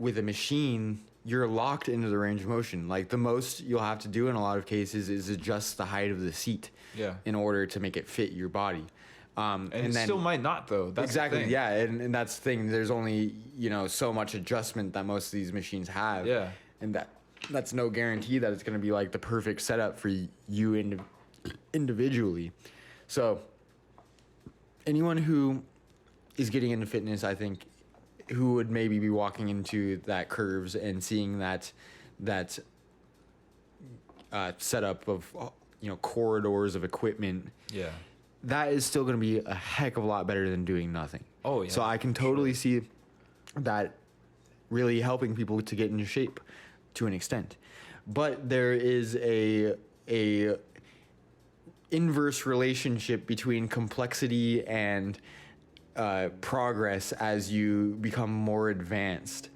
with a machine, you're locked into the range of motion. Like the most you'll have to do in a lot of cases is adjust the height of the seat in order to make it fit your body. And then, it still might not, though. That's exactly, the thing. yeah, and that's the thing. There's only so much adjustment that most of these machines have. Yeah. And that's no guarantee that it's going to be like the perfect setup for you individually. So anyone who is getting into fitness, I think, who would maybe be walking into that Curves and seeing that setup of corridors of equipment, that is still going to be a heck of a lot better than doing nothing. Oh yeah. So I can totally see that really helping people to get into shape to an extent. But there is a inverse relationship between complexity and progress as you become more advanced.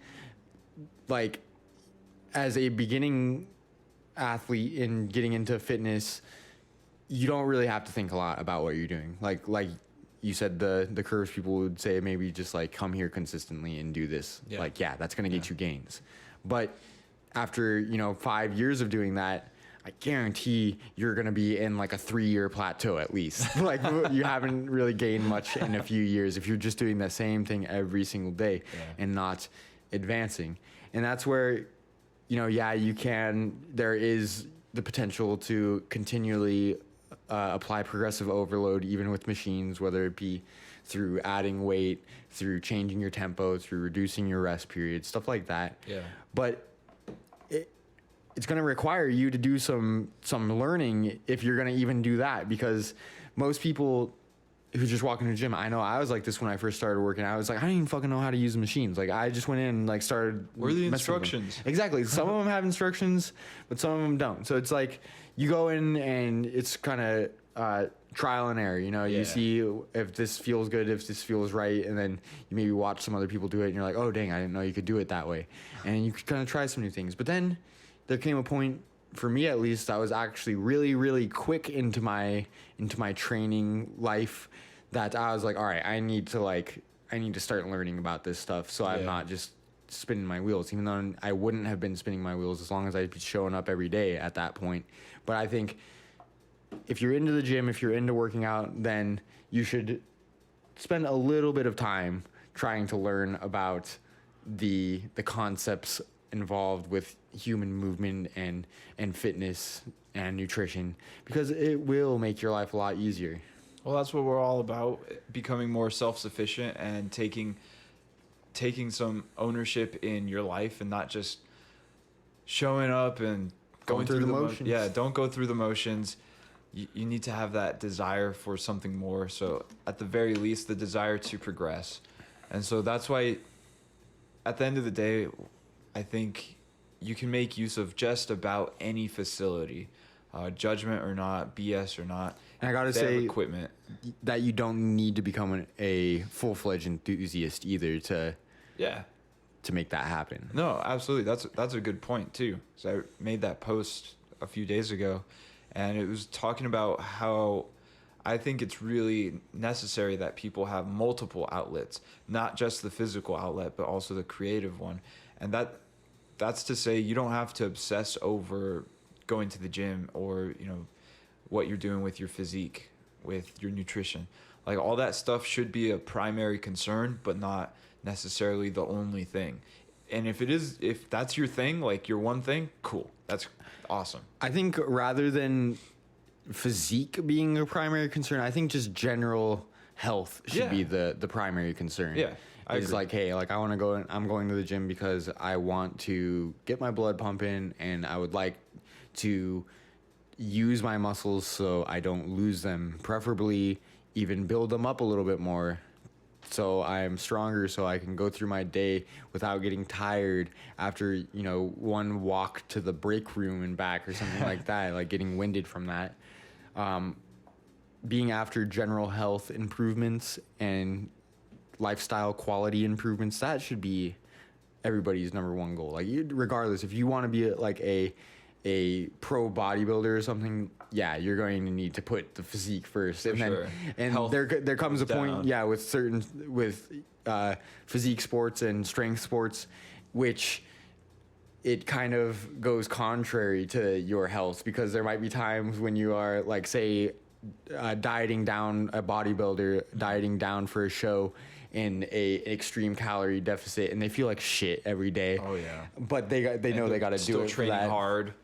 Like as a beginning athlete in getting into fitness, you don't really have to think a lot about what you're doing. Like you said, the Curves people would say maybe just like come here consistently and do this. Yeah. Like, yeah, that's going to get you gains. But after, 5 years of doing that, I guarantee you're going to be in like a 3-year plateau at least. Like you haven't really gained much in a few years if you're just doing the same thing every single day and not advancing. And that's where, there is the potential to continually apply progressive overload even with machines, whether it be through adding weight, through changing your tempo, through reducing your rest period, stuff like that. Yeah. But it's going to require you to do some learning if you're going to even do that, because most people who just walk into the gym, I know I was like this when I first started working. I was like, I don't even fucking know how to use the machines. Like I just went in and like started. Where are the messing with them. instructions? Exactly. Some of them have instructions, but some of them don't. So it's like you go in and it's kind of trial and error. You see if this feels good, if this feels right, and then you maybe watch some other people do it, and you're like, oh dang, I didn't know you could do it that way, and you kind of try some new things. But then there came a point, for me at least, I was actually really, really quick into my training life that I was like, all right, I need to start learning about this stuff, so I'm not just spinning my wheels, even though I wouldn't have been spinning my wheels as long as I'd be showing up every day at that point. But I think if you're into the gym, if you're into working out, then you should spend a little bit of time trying to learn about the concepts involved with human movement and fitness and nutrition, because it will make your life a lot easier. Well, that's what we're all about, becoming more self-sufficient and taking taking some ownership in your life and not just showing up and going through the motions. Yeah, don't go through the motions. You need to have that desire for something more. So at the very least, the desire to progress. And so that's why at the end of the day, I think you can make use of just about any facility, judgment or not, BS or not. And I gotta They have say equipment. that you don't need to become a full-fledged enthusiast either Yeah. to make that happen. No, absolutely. That's a good point too. So I made that post a few days ago, and it was talking about how I think it's really necessary that people have multiple outlets, not just the physical outlet, but also the creative one. And that's to say you don't have to obsess over going to the gym or, what you're doing with your physique, with your nutrition. Like all that stuff should be a primary concern, but not necessarily the only thing. And if that's your thing, like your one thing, cool. That's awesome. I think rather than physique being a primary concern, I think just general health should be the primary concern. Yeah, I It's agree. like, hey, like I want to go. I'm going to the gym because I want to get my blood pumping, and I would like to use my muscles so I don't lose them. Preferably, even build them up a little bit more, so I'm stronger, so I can go through my day without getting tired after one walk to the break room and back or something like that, like getting winded from that. Being after general health improvements and lifestyle quality improvements, that should be everybody's number one goal. Like regardless, if you want to be like a pro bodybuilder or something, yeah, you're going to need to put the physique first. For and sure. then Health there comes a goes point, down. yeah, with physique sports and strength sports, which it kind of goes contrary to your health, because there might be times when you are like, say, dieting down a bodybuilder, dieting down for a show in a extreme calorie deficit, and they feel like shit every day. Oh, yeah. But they know they got to do Still it. For training that. hard.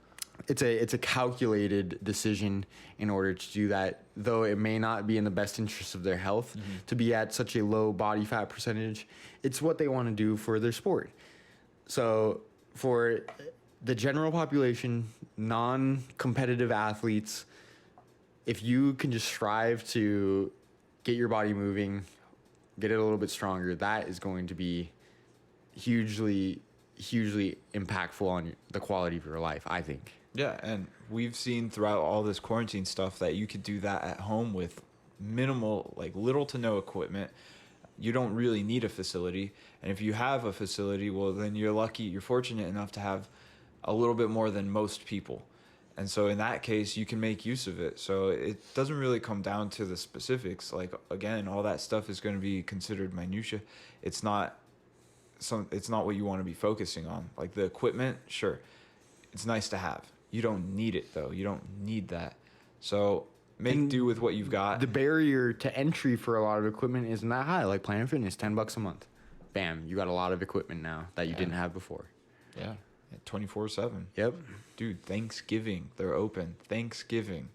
It's a calculated decision in order to do that, though it may not be in the best interest of their health to be at such a low body fat percentage. It's what they want to do for their sport. So for the general population, non-competitive athletes, if you can just strive to get your body moving, get it a little bit stronger, that is going to be hugely impactful on the quality of your life, I think. Yeah, and we've seen throughout all this quarantine stuff that you could do that at home with minimal, like little to no equipment. You don't really need a facility. And if you have a facility, well, then you're lucky, you're fortunate enough to have a little bit more than most people. And so in that case, you can make use of it. So it doesn't really come down to the specifics. Like, again, all that stuff is going to be considered minutia. It's not what you want to be focusing on. Like the equipment, sure, it's nice to have. You don't need it though. You don't need that. So make do with what you've got. The barrier to entry for a lot of equipment isn't that high. Like Planet Fitness, $10 a month. Bam, you got a lot of equipment now that you didn't have before. Yeah, 24/7. Yep. Dude, Thanksgiving, they're open. Thanksgiving.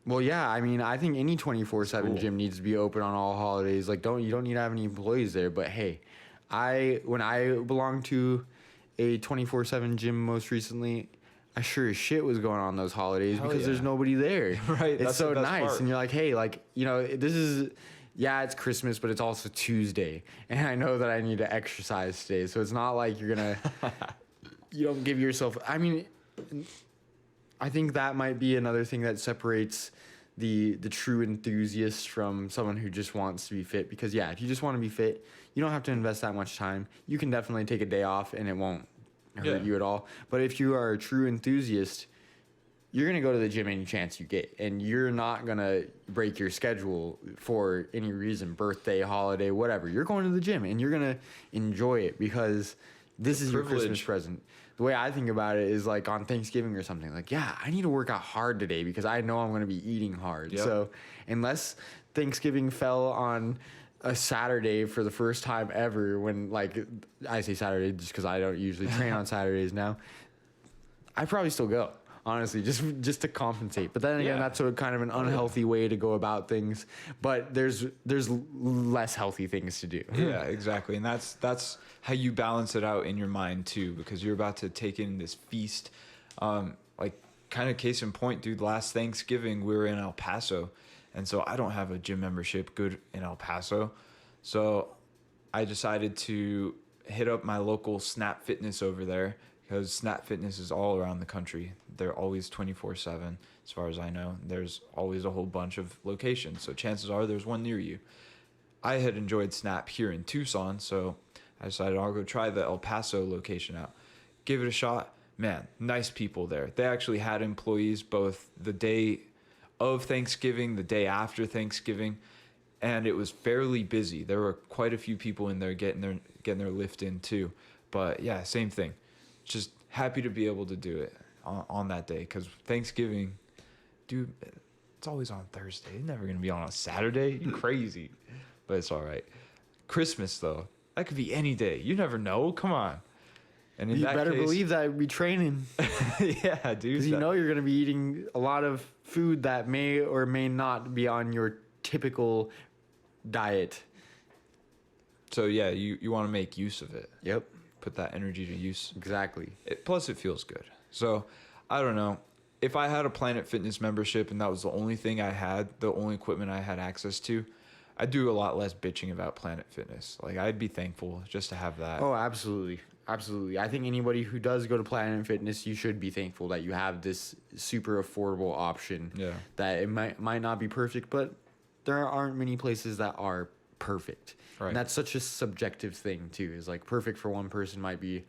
Well, yeah, I mean, I think any 24/7 Cool. gym needs to be open on all holidays. Like, you don't need to have any employees there. But hey, when I belonged to a 24/7 gym most recently, I sure as shit was going on those holidays Hell because yeah. there's nobody there. Right, It's that's so the best nice, part. and you're like, hey, like this is. Yeah, it's Christmas, but it's also Tuesday, and I know that I need to exercise today. So it's not like you're gonna. You don't give yourself. I mean, I think that might be another thing that separates the true enthusiast from someone who just wants to be fit. Because yeah, if you just want to be fit, you don't have to invest that much time. You can definitely take a day off, and it won't hurt you at all. But if you are a true enthusiast, you're going to go to the gym any chance you get, and you're not going to break your schedule for any reason, birthday, holiday, whatever. You're going to the gym, and you're going to enjoy it because this is your Christmas privilege. present. The way I think about it is like on Thanksgiving or something, like, yeah, I need to work out hard today because I know I'm going to be eating hard. Yep. So unless Thanksgiving fell on a Saturday for the first time ever, when, like, I say Saturday just because I don't usually train on Saturdays now, I'd probably still go. honestly, just to compensate. But then again, Yeah. that's sort of kind of an unhealthy way to go about things. But there's less healthy things to do. Yeah, exactly. And that's how you balance it out in your mind too, because you're about to take in this feast. Like kind of case in point, dude, last Thanksgiving we were in El Paso, and so I don't have a gym membership good in El Paso. So I decided to hit up my local Snap Fitness over there, because Snap Fitness is all around the country. They're always 24/7 as far as I know. There's always a whole bunch of locations, so chances are there's one near you. I had enjoyed Snap here in Tucson, so I decided I'll go try the El Paso location out. Give it a shot. Man, nice people there. They actually had employees both the day of Thanksgiving, the day after Thanksgiving, and it was fairly busy. There were quite a few people in there getting their lift in too. But yeah, same thing. Just happy to be able to do it on that day, because Thanksgiving, dude, it's always on Thursday. It's never gonna be on a Saturday. You crazy? But it's all right. Christmas though, that could be any day. You never know. Come on. And in You that better case, believe that I'd be training, yeah, dude. because you know you're going to be eating a lot of food that may or may not be on your typical diet. So yeah, you want to make use of it. Yep, Put that energy to use. exactly. Plus, it feels good. So I don't know. If I had a Planet Fitness membership and that was the only thing I had, the only equipment I had access to, I'd do a lot less bitching about Planet Fitness. Like, I'd be thankful just to have that. Oh, absolutely. Absolutely. I think anybody who does go to Planet Fitness, you should be thankful that you have this super affordable option. Yeah. That it might not be perfect, but there aren't many places that are perfect. Right. And that's such a subjective thing too. Is like perfect for one person might be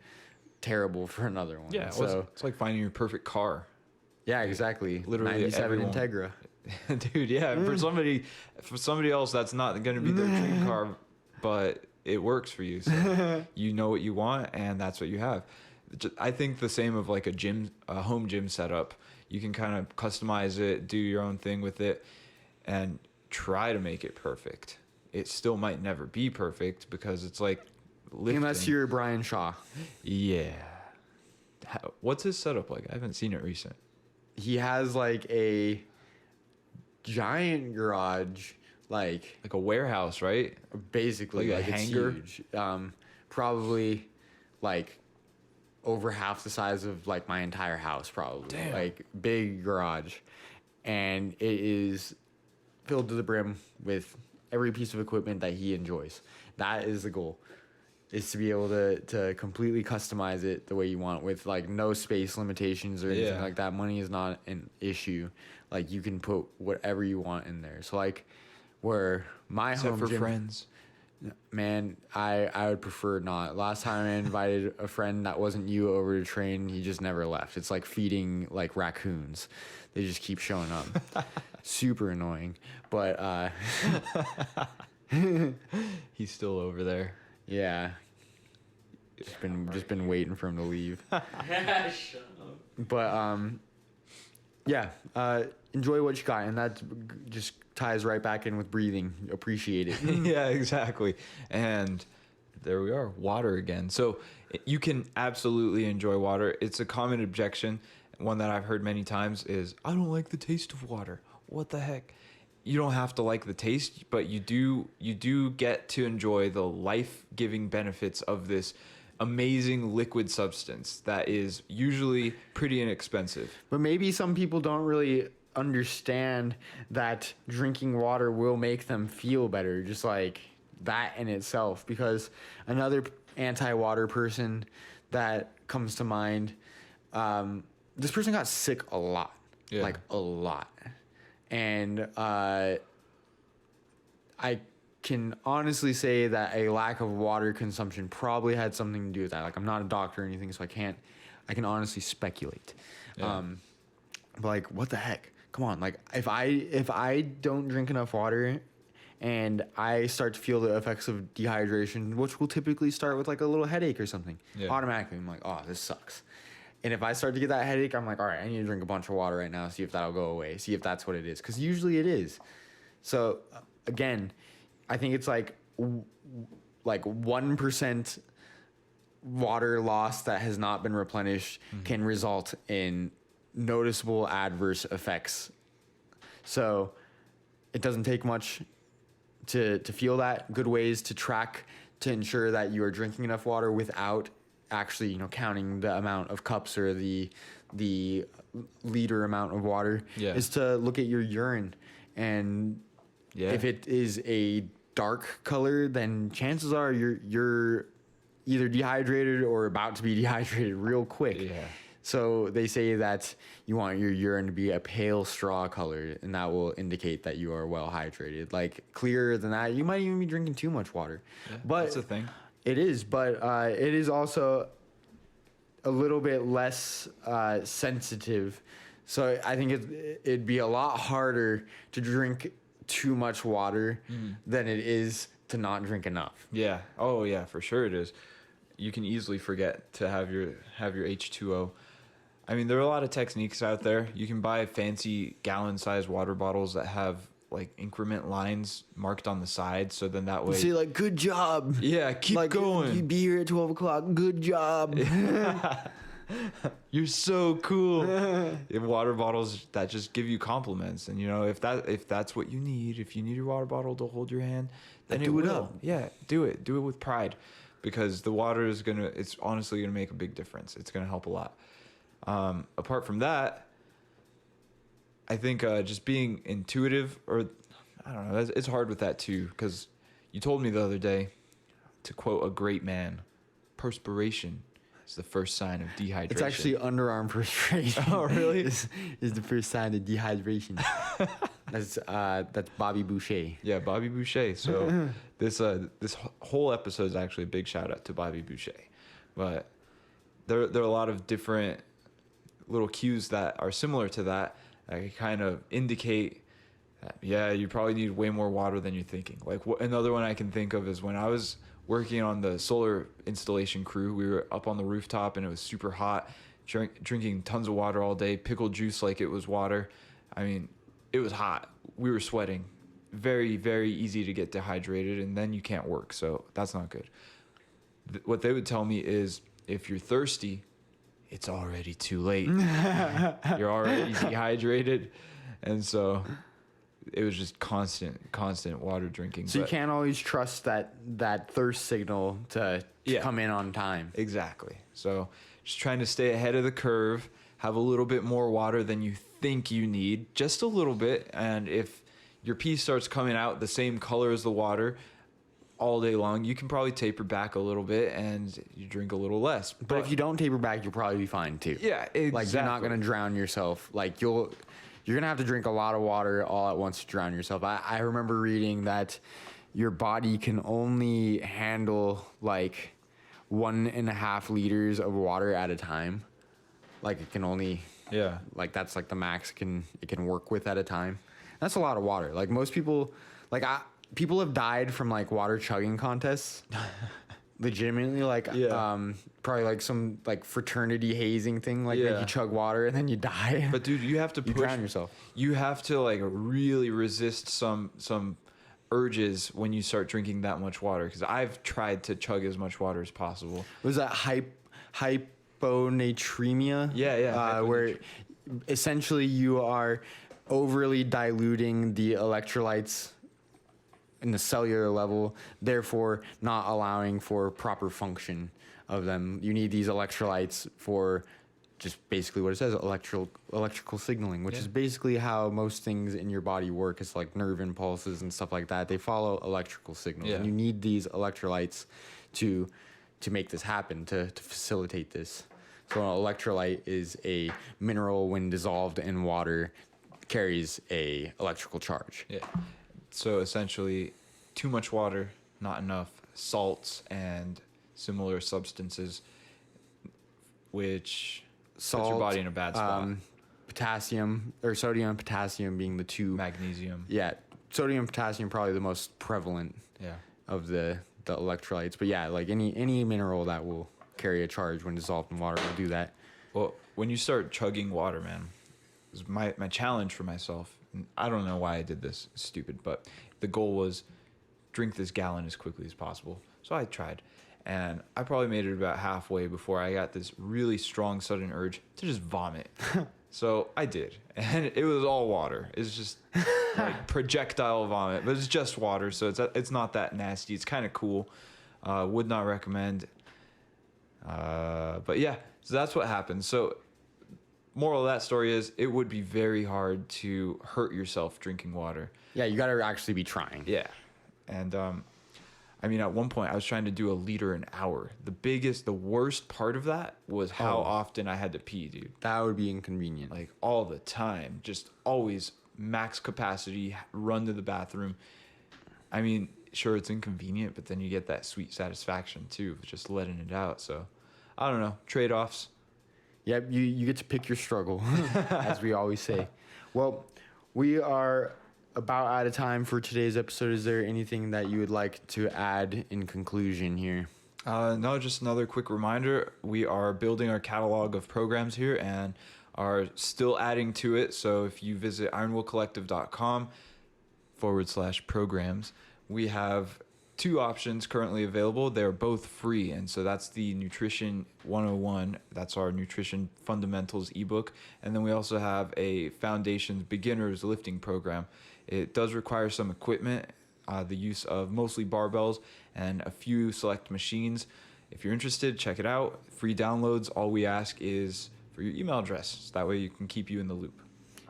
terrible for another one. Yeah, So well, it's like finding your perfect car. yeah, exactly. Literally 97 everyone. Integra. Dude, yeah, for somebody else that's not going to be their dream car, but it works for you. So you know what you want, and that's what you have. I think the same of like a home gym setup. You can kind of customize it, do your own thing with it, and try to make it perfect. It still might never be perfect, because it's like lifting. Unless you're Brian Shaw. Yeah. What's his setup like? I haven't seen it recent. He has like a giant garage, like Like a warehouse, right? basically Like a it's hangar? huge. Probably like over half the size of like my entire house, probably. Damn. Like big garage, and it is filled to the brim with every piece of equipment that he enjoys. That is the goal, is to be able to completely customize it the way you want, with like no space limitations or anything Yeah. like that. Money is not an issue. Like you can put whatever you want in there. So like where my Except home for gym, friends. man, I would prefer not. Last time I invited a friend that wasn't you over to train, he just never left. It's like feeding like raccoons. They just keep showing up. Super annoying. But He's still over there. yeah. Just been waiting for him to leave. Shut up. But yeah, enjoy what you got, and that just ties right back in with breathing. Appreciate it. Yeah, exactly. And there we are, water again. So you can absolutely enjoy water. It's a common objection, one that I've heard many times, is I don't like the taste of water. What the heck? You don't have to like the taste, but you do get to enjoy the life-giving benefits of this amazing liquid substance that is usually pretty inexpensive. But maybe some people don't really understand that drinking water will make them feel better, just like that in itself. Because another anti-water person that comes to mind, this person got sick a lot, Yeah. like a lot. And I can honestly say that a lack of water consumption probably had something to do with that. Like, I'm not a doctor or anything, so I can honestly speculate. Yeah. But like, what the heck? Come on. Like, if I don't drink enough water and I start to feel the effects of dehydration, which will typically start with like a little headache or something, Yeah. automatically I'm like, oh, this sucks. And if I start to get that headache, I'm like, all right, I need to drink a bunch of water right now, see if that'll go away, see if that's what it is. Because usually it is. So, again, I think it's like 1% water loss that has not been replenished can result in noticeable adverse effects. So it doesn't take much to feel that. Good ways to track to ensure that you are drinking enough water without actually, counting the amount of cups or the liter amount of water is to look at your urine. And if it is a dark color, then chances are you're either dehydrated or about to be dehydrated real quick. Yeah. So they say that you want your urine to be a pale straw color, and that will indicate that you are well hydrated. Like clearer than that, you might even be drinking too much water. Yeah, but that's a thing. It is, but it is also a little bit less sensitive. So I think it'd be a lot harder to drink too much water than it is to not drink enough. Yeah. Oh yeah, for sure it is. You can easily forget to have your H2O. I mean, there are a lot of techniques out there. You can buy fancy gallon-sized water bottles that have like increment lines marked on the side, so then that way. See, like, good job. Yeah, keep going. You be here at 12 o'clock. Good job. You're so cool. Water bottles that just give you compliments, and if that's what you need, if you need your water bottle to hold your hand, then do it will. up. Yeah, do it with pride, because the water it's honestly gonna make a big difference. It's gonna help a lot. Apart from that, I think just being intuitive, or I don't know, it's hard with that too, because you told me the other day, to quote a great man, perspiration is the first sign of dehydration. It's actually underarm perspiration. Oh, really? is the first sign of dehydration. That's Bobby Boucher. Yeah, Bobby Boucher. So this whole episode is actually a big shout out to Bobby Boucher. But there are a lot of different little cues that are similar to that kind of indicate that, you probably need way more water than you're thinking. Like another one I can think of is when I was working on the solar installation crew. We were up on the rooftop and it was super hot, drinking tons of water all day, pickled juice like it was water. I mean, it was hot. We were sweating. Very, very easy to get dehydrated, and then you can't work. So that's not good. What they would tell me is, if you're thirsty, it's already too late. You're already dehydrated. And so it was just constant water drinking. So you can't always trust that thirst signal to come in on time. Exactly. So just trying to stay ahead of the curve, have a little bit more water than you think you need, just a little bit. And if your pee starts coming out the same color as the water all day long, you can probably taper back a little bit and you drink a little less. But if you don't taper back, you'll probably be fine too. Yeah, exactly. Like, you're not going to drown yourself. Like, you're going to have to drink a lot of water all at once to drown yourself. I remember reading that your body can only handle like 1.5 liters of water at a time. Like, it can only, like, that's like the max it can work with at a time. That's a lot of water. Like, most people, people have died from like water chugging contests. Legitimately, like, probably like some like fraternity hazing thing, like you chug water and then you die. But dude, you have to you drown yourself. You have to like really resist some urges when you start drinking that much water. Because I've tried to chug as much water as possible. Was that hyponatremia? Yeah. Where essentially you are overly diluting the electrolytes in the cellular level, therefore not allowing for proper function of them. You need these electrolytes for just basically what it says, electrical signaling, which is basically how most things in your body work. It's like nerve impulses and stuff like that. They follow electrical signals, and you need these electrolytes to make this happen, to facilitate this. So an electrolyte is a mineral when dissolved in water carries a electrical charge. Yeah. So essentially, too much water, not enough salts and similar substances, which puts your body in a bad spot. Potassium, or sodium and potassium being the two. Magnesium. Yeah, sodium and potassium probably the most prevalent of the electrolytes. But yeah, like any mineral that will carry a charge when dissolved in water will do that. Well, when you start chugging water, man, is my challenge for myself. And I don't know why I did this. It's stupid, but the goal was drink this gallon as quickly as possible. So I tried, and I probably made it about halfway before I got this really strong sudden urge to just vomit. So I did, and it was all water. It's just like projectile vomit, but it's just water, so it's not that nasty. It's kind of cool. Would not recommend. But yeah, so that's what happened. So moral of that story is it would be very hard to hurt yourself drinking water. Yeah, you got to actually be trying. Yeah, and I mean, at one point I was trying to do a liter an hour. The worst part of that was how often I had to pee, dude. That would be inconvenient. Like all the time, just always max capacity, run to the bathroom. I mean, sure, it's inconvenient, but then you get that sweet satisfaction too of just letting it out. So I don't know, trade-offs. Yep, you get to pick your struggle, as we always say. Well, we are about out of time for today's episode. Is there anything that you would like to add in conclusion here? No, just another quick reminder. We are building our catalog of programs here and are still adding to it. So if you visit ironwoolcollective.com/programs, we have 2 options currently available. They're both free. And so that's the Nutrition 101. That's our Nutrition Fundamentals ebook. And then we also have a Foundations Beginners Lifting program. It does require some equipment, the use of mostly barbells and a few select machines. If you're interested, check it out. Free downloads. All we ask is for your email address. So that way you can keep you in the loop.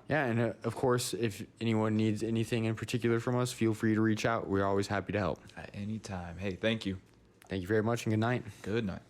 Yeah, and of course, if anyone needs anything in particular from us, feel free to reach out. We're always happy to help. At any time. Hey, thank you. Thank you very much, and good night. Good night.